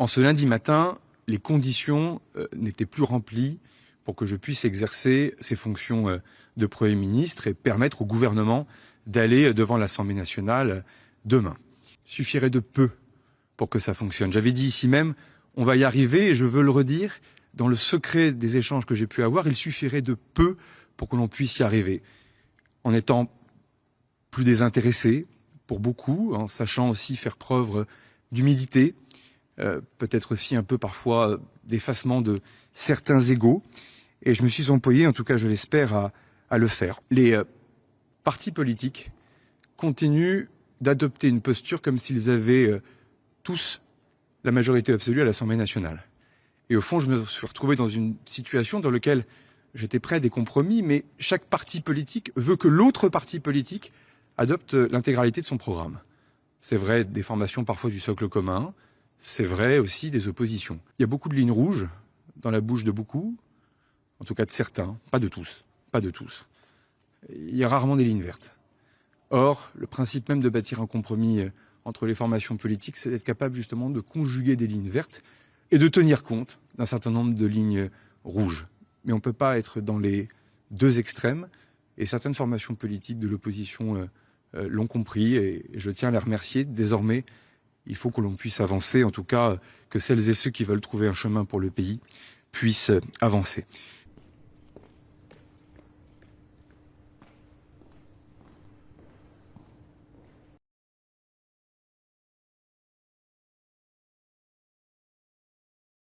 En ce lundi matin, les conditions n'étaient plus remplies pour que je puisse exercer ces fonctions de Premier ministre et permettre au gouvernement d'aller devant l'Assemblée nationale demain. Il suffirait de peu pour que ça fonctionne. J'avais dit ici même, on va y arriver, et je veux le redire, dans le secret des échanges que j'ai pu avoir, il suffirait de peu pour que l'on puisse y arriver. En étant plus désintéressé pour beaucoup, en sachant aussi faire preuve d'humilité, peut-être aussi un peu parfois d'effacement de certains égos. Et je me suis employé, en tout cas je l'espère, à le faire. Les partis politiques continuent d'adopter une posture comme s'ils avaient tous la majorité absolue à l'Assemblée nationale. Et au fond, je me suis retrouvé dans une situation dans laquelle j'étais prêt à des compromis, mais chaque parti politique veut que l'autre parti politique adopte l'intégralité de son programme. C'est vrai des formations parfois du socle commun, c'est vrai aussi des oppositions. Il y a beaucoup de lignes rouges dans la bouche de beaucoup, en tout cas de certains, pas de tous, pas de tous. Il y a rarement des lignes vertes. Or, le principe même de bâtir un compromis entre les formations politiques, c'est d'être capable justement de conjuguer des lignes vertes et de tenir compte d'un certain nombre de lignes rouges. Mais on ne peut pas être dans les deux extrêmes, et certaines formations politiques de l'opposition l'ont compris, et je tiens à les remercier. Désormais, il faut que l'on puisse avancer, en tout cas que celles et ceux qui veulent trouver un chemin pour le pays puissent avancer.